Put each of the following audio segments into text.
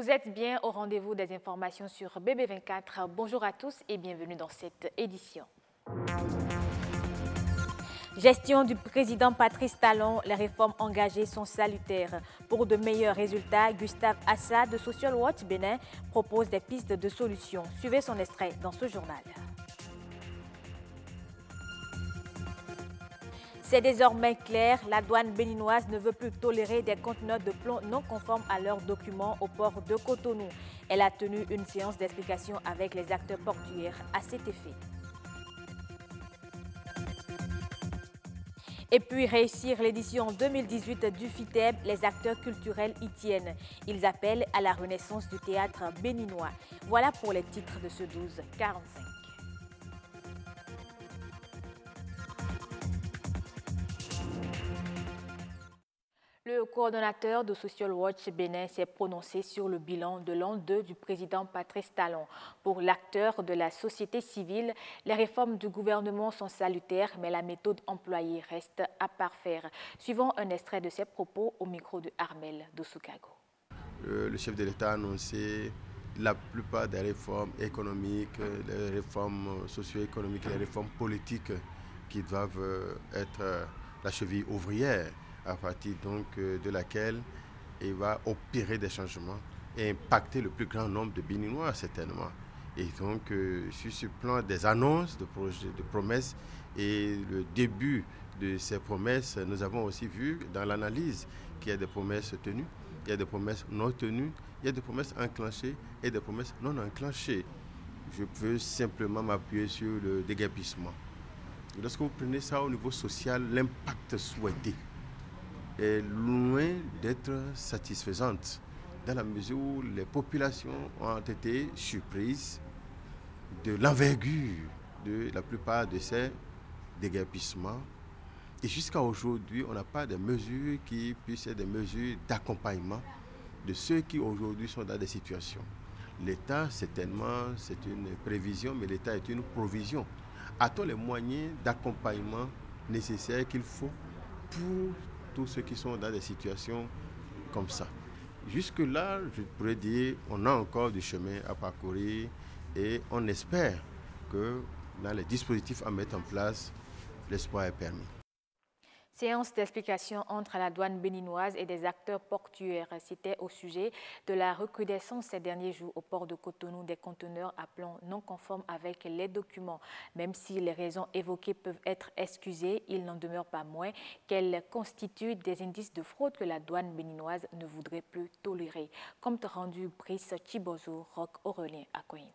Vous êtes bien au rendez-vous des informations sur BB24. Bonjour à tous et bienvenue dans cette édition. Gestion du président Patrice Talon, les réformes engagées sont salutaires. Pour de meilleurs résultats, Gustave Assad de Social Watch Bénin propose des pistes de solutions. Suivez son extrait dans ce journal. C'est désormais clair, la douane béninoise ne veut plus tolérer des conteneurs de plomb non conformes à leurs documents au port de Cotonou. Elle a tenu une séance d'explication avec les acteurs portuaires à cet effet. Et puis réussir l'édition 2018 du FITEB, les acteurs culturels y tiennent. Ils appellent à la renaissance du théâtre béninois. Voilà pour les titres de ce 12-45. Le coordonnateur de Social Watch Bénin s'est prononcé sur le bilan de l'an 2 du président Patrice Talon. Pour l'acteur de la société civile, les réformes du gouvernement sont salutaires, mais la méthode employée reste à parfaire. Suivons un extrait de ses propos au micro de Armel Dosukago. Le chef de l'État a annoncé la plupart des réformes économiques, les réformes socio-économiques, les réformes politiques qui doivent être la cheville ouvrière, à partir donc de laquelle il va opérer des changements et impacter le plus grand nombre de Béninois certainement. Et donc sur ce plan des annonces, de projets, de promesses et le début de ces promesses, nous avons aussi vu dans l'analyse qu'il y a des promesses tenues, il y a des promesses non tenues, il y a des promesses enclenchées et des promesses non enclenchées. Je peux simplement m'appuyer sur le déguerpissement. Lorsque vous prenez ça au niveau social, l'impact souhaité est loin d'être satisfaisante dans la mesure où les populations ont été surprises de l'envergure de la plupart de ces déguerpissements. Et jusqu'à aujourd'hui, on n'a pas de mesures qui puissent être des mesures d'accompagnement de ceux qui aujourd'hui sont dans des situations. L'État, certainement, c'est une prévision, mais l'État est une provision. A-t-on les moyens d'accompagnement nécessaires qu'il faut pour tous ceux qui sont dans des situations comme ça? Jusque-là, je pourrais dire on a encore du chemin à parcourir et on espère que dans les dispositifs à mettre en place, l'espoir est permis. Séance d'explication entre la douane béninoise et des acteurs portuaires. C'était au sujet de la recrudescence ces derniers jours au port de Cotonou des conteneurs à plomb non conformes avec les documents. Même si les raisons évoquées peuvent être excusées, il n'en demeure pas moins qu'elles constituent des indices de fraude que la douane béninoise ne voudrait plus tolérer. Compte rendu Brice Chibozo, Roch Aurélien Akoino.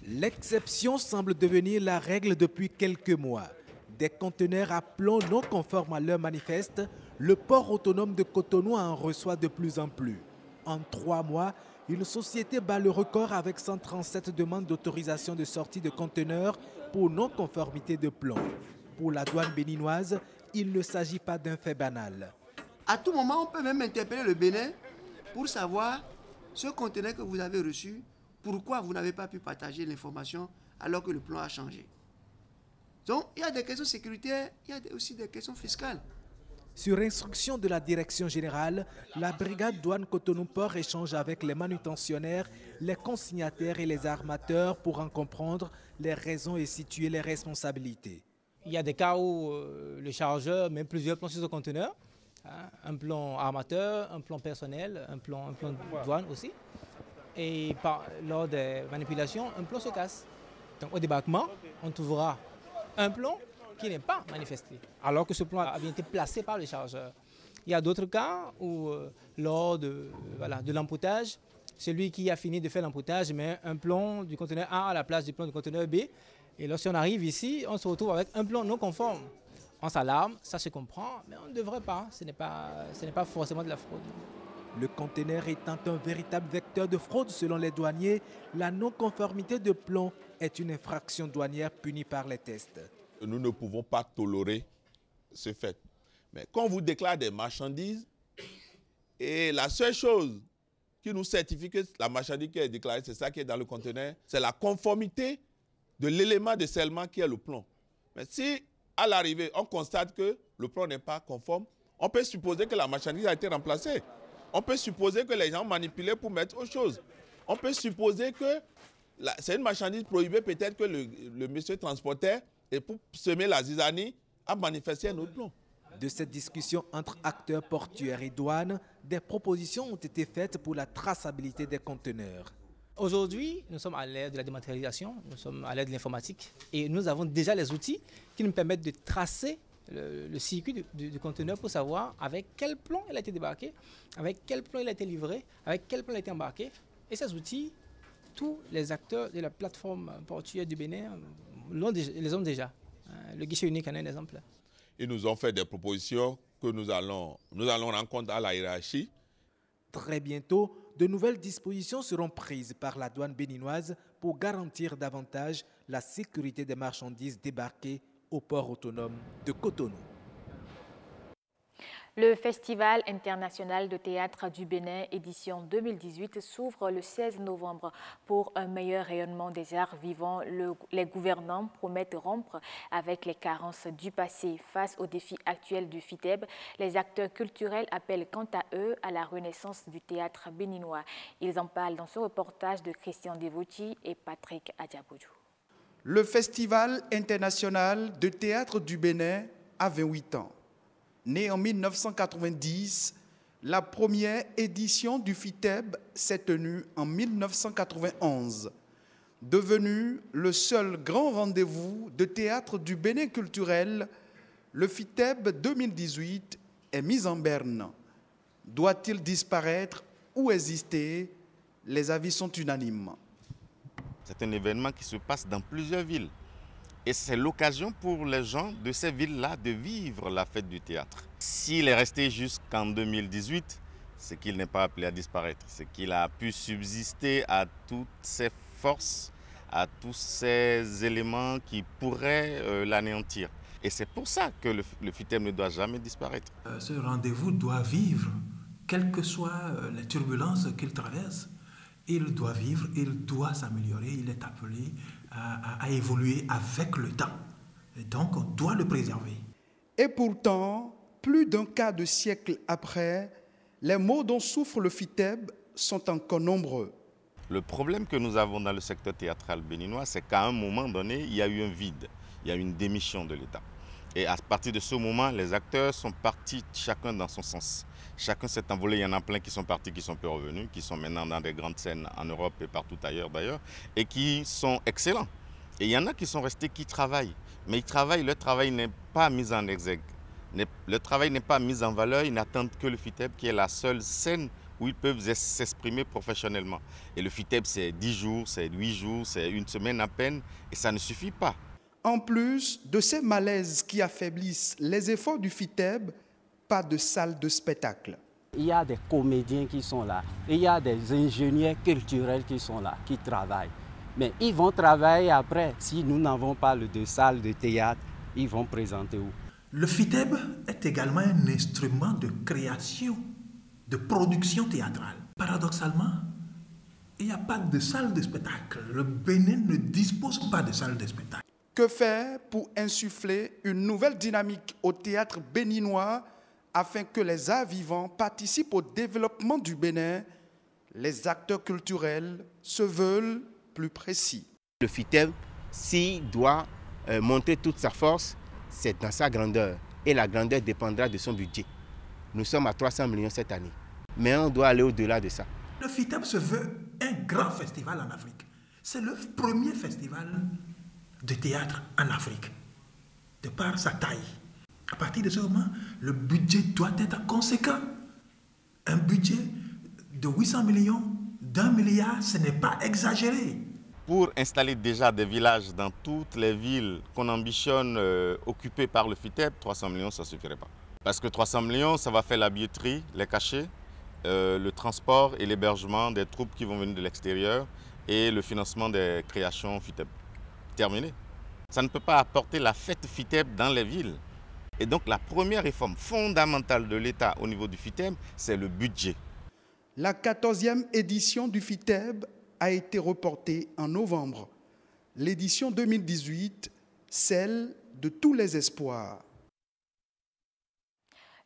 L'exception semble devenir la règle depuis quelques mois. Des conteneurs à plomb non conformes à leur manifeste, le port autonome de Cotonou en reçoit de plus en plus. En 3 mois, une société bat le record avec 137 demandes d'autorisation de sortie de conteneurs pour non-conformité de plomb. Pour la douane béninoise, il ne s'agit pas d'un fait banal. À tout moment, on peut même interpeller le Bénin pour savoir ce conteneur que vous avez reçu, pourquoi vous n'avez pas pu partager l'information alors que le plan a changé. Donc, il y a des questions sécuritaires, il y a aussi des questions fiscales. Sur instruction de la direction générale, la brigade douane Cotonou-Port échange avec les manutentionnaires, les consignataires et les armateurs pour en comprendre les raisons et situer les responsabilités. Il y a des cas où le chargeur met plusieurs plans sur ce conteneur, un plan armateur, un plan personnel, un plan douane aussi. Et lors des manipulations, un plomb se casse. Donc au débarquement, on trouvera un plomb qui n'est pas manifesté, alors que ce plomb a bien été placé par le chargeur. Il y a d'autres cas où, lors de l'empoutage, celui qui a fini de faire l'empoutage met un plomb du conteneur A à la place du plomb du conteneur B. Et lorsqu'on arrive ici, on se retrouve avec un plomb non conforme. On s'alarme, ça se comprend, mais on ne devrait pas. Ce n'est pas forcément de la fraude. Le conteneur étant un véritable vecteur de fraude selon les douaniers, la non-conformité de plomb est une infraction douanière punie par les tests. Nous ne pouvons pas tolérer ce fait. Mais quand on vous déclare des marchandises, et la seule chose qui nous certifie que la marchandise qui est déclarée, c'est ça qui est dans le conteneur, c'est la conformité de l'élément de scellement qui est le plomb. Mais si, à l'arrivée, on constate que le plomb n'est pas conforme, On peut supposer que la marchandise a été remplacée. On peut supposer que les gens manipulaient pour mettre autre chose. On peut supposer que c'est une marchandise prohibée, peut-être que le monsieur transportait et pour semer la zizanie a manifesté un autre plan. De cette discussion entre acteurs portuaires et douanes, des propositions ont été faites pour la traçabilité des conteneurs. Aujourd'hui, nous sommes à l'ère de la dématérialisation, nous sommes à l'ère de l'informatique et nous avons déjà les outils qui nous permettent de tracer le circuit du conteneur pour savoir avec quel plan il a été débarqué, avec quel plan il a été livré, avec quel plan il a été embarqué. Et ces outils, tous les acteurs de la plateforme portuaire du Bénin les ont déjà. Le guichet unique en est un exemple. Ils nous ont fait des propositions que nous allons rendre compte à la hiérarchie. Très bientôt, de nouvelles dispositions seront prises par la douane béninoise pour garantir davantage la sécurité des marchandises débarquées au port autonome de Cotonou. Le Festival international de théâtre du Bénin, édition 2018, s'ouvre le 16 novembre. Pour un meilleur rayonnement des arts vivants, les gouvernants promettent rompre avec les carences du passé. Face aux défis actuels du FITEB, les acteurs culturels appellent quant à eux à la renaissance du théâtre béninois. Ils en parlent dans ce reportage de Christian Devouti et Patrick Adiaboudou. Le Festival international de théâtre du Bénin a 28 ans. Né en 1990, la première édition du FITEB s'est tenue en 1991. Devenu le seul grand rendez-vous de théâtre du Bénin culturel, le FITEB 2018 est mis en berne. Doit-il disparaître ou exister? Les avis sont unanimes. C'est un événement qui se passe dans plusieurs villes. Et c'est l'occasion pour les gens de ces villes-là de vivre la fête du théâtre. S'il est resté jusqu'en 2018, c'est qu'il n'est pas appelé à disparaître. C'est qu'il a pu subsister à toutes ces forces, à tous ces éléments qui pourraient l'anéantir. Et c'est pour ça que le FITEB ne doit jamais disparaître. Ce rendez-vous doit vivre, quelles que soient les turbulences qu'il traverse. Il doit vivre, il doit s'améliorer, il est appelé à évoluer avec le temps. Et donc, on doit le préserver. Et pourtant, plus d'un quart de siècle après, les maux dont souffre le FITEB sont encore nombreux. Le problème que nous avons dans le secteur théâtral béninois, c'est qu'à un moment donné, il y a eu un vide, il y a eu une démission de l'État. Et à partir de ce moment, les acteurs sont partis chacun dans son sens. Chacun s'est envolé, il y en a plein qui sont partis, qui sont peu revenus, qui sont maintenant dans des grandes scènes en Europe et partout ailleurs d'ailleurs, et qui sont excellents. Et il y en a qui sont restés, qui travaillent. Mais ils travaillent, leur travail n'est pas mis en exergue. Le travail n'est pas mis en valeur, ils n'attendent que le FITEB qui est la seule scène où ils peuvent s'exprimer professionnellement. Et le FITEB, c'est 10 jours, c'est 8 jours, c'est une semaine à peine, et ça ne suffit pas. En plus de ces malaises qui affaiblissent les efforts du FITEB, pas de salle de spectacle. Il y a des comédiens qui sont là, il y a des ingénieurs culturels qui sont là, qui travaillent. Mais ils vont travailler après. Si nous n'avons pas de salle de théâtre, ils vont présenter où? Le FITEB est également un instrument de création, de production théâtrale. Paradoxalement, il n'y a pas de salle de spectacle. Le Bénin ne dispose pas de salle de spectacle. Que faire pour insuffler une nouvelle dynamique au théâtre béninois afin que les arts vivants participent au développement du Bénin? Les acteurs culturels se veulent plus précis. Le FITEB, s'il doit monter toute sa force, c'est dans sa grandeur. Et la grandeur dépendra de son budget. Nous sommes à 300 millions cette année. Mais on doit aller au-delà de ça. Le FITEB se veut un grand festival en Afrique. C'est le premier festival de théâtre en Afrique, de par sa taille. À partir de ce moment, le budget doit être conséquent. Un budget de 800 millions, d'1 milliard, ce n'est pas exagéré. Pour installer déjà des villages dans toutes les villes qu'on ambitionne occuper par le FITEB, 300 millions, ça ne suffirait pas. Parce que 300 millions, ça va faire la billetterie, les cachets, le transport et l'hébergement des troupes qui vont venir de l'extérieur et le financement des créations FITEB. Terminé. Ça ne peut pas apporter la fête FITEB dans les villes. Et donc la première réforme fondamentale de l'État au niveau du FITEB, c'est le budget. La 14e édition du FITEB a été reportée en novembre. L'édition 2018, celle de tous les espoirs.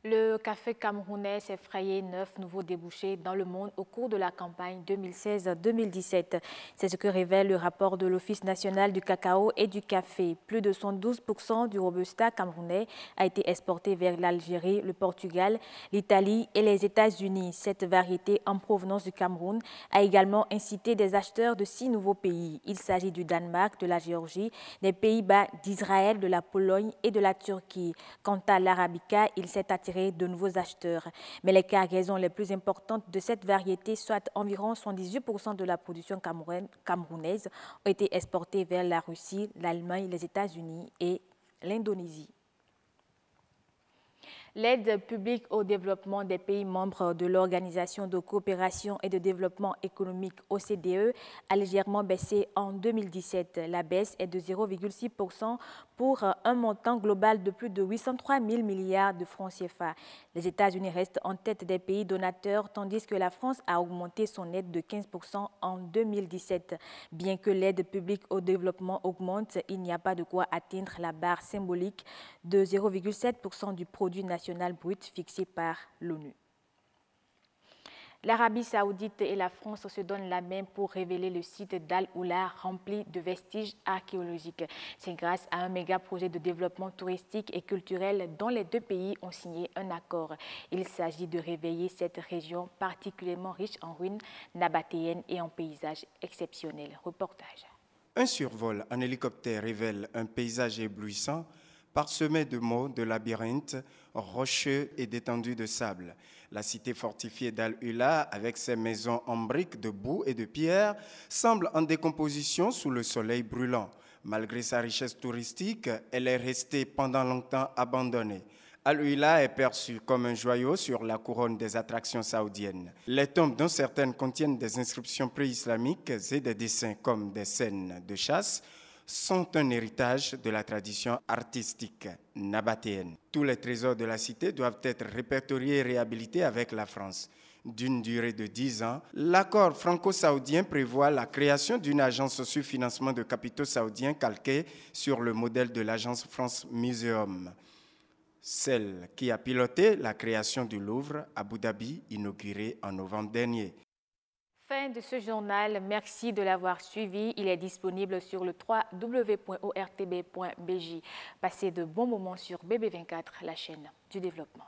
Le café camerounais s'est frayé 9 nouveaux débouchés dans le monde au cours de la campagne 2016-2017. C'est ce que révèle le rapport de l'Office national du cacao et du café. Plus de 112% du Robusta camerounais a été exporté vers l'Algérie, le Portugal, l'Italie et les États-Unis. Cette variété en provenance du Cameroun a également incité des acheteurs de 6 nouveaux pays. Il s'agit du Danemark, de la Géorgie, des Pays-Bas, d'Israël, de la Pologne et de la Turquie. Quant à l'Arabica, il s'est attiré de nouveaux acheteurs. Mais les cargaisons les plus importantes de cette variété, soit environ 78% de la production camerounaise, ont été exportées vers la Russie, l'Allemagne, les États-Unis et l'Indonésie. L'aide publique au développement des pays membres de l'Organisation de coopération et de développement économique OCDE a légèrement baissé en 2017. La baisse est de 0,6% pour un montant global de plus de 803 000 milliards de francs CFA. Les États-Unis restent en tête des pays donateurs, tandis que la France a augmenté son aide de 15% en 2017. Bien que l'aide publique au développement augmente, il n'y a pas de quoi atteindre la barre symbolique de 0,7% du produit national brut fixé par l'ONU. L'Arabie saoudite et la France se donnent la main pour révéler le site d'Al-Oula rempli de vestiges archéologiques. C'est grâce à un méga projet de développement touristique et culturel dont les deux pays ont signé un accord. Il s'agit de réveiller cette région particulièrement riche en ruines nabatéennes et en paysages exceptionnels. Reportage. Un survol en hélicoptère révèle un paysage éblouissant parsemé de mots, de labyrinthes, rocheux et d'étendues de sable. La cité fortifiée d'Al-Ula, avec ses maisons en briques de boue et de pierre, semble en décomposition sous le soleil brûlant. Malgré sa richesse touristique, elle est restée pendant longtemps abandonnée. Al-Ula est perçu comme un joyau sur la couronne des attractions saoudiennes. Les tombes, dont certaines contiennent des inscriptions pré-islamiques et des dessins comme des scènes de chasse, sont un héritage de la tradition artistique nabatéenne. Tous les trésors de la cité doivent être répertoriés et réhabilités avec la France. D'une durée de 10 ans, l'accord franco-saoudien prévoit la création d'une agence socio-financement de capitaux saoudiens calquée sur le modèle de l'agence France Museum, celle qui a piloté la création du Louvre à Abu Dhabi, inaugurée en novembre dernier. Fin de ce journal, merci de l'avoir suivi. Il est disponible sur le www.ortb.bj. Passez de bons moments sur BB24, la chaîne du développement.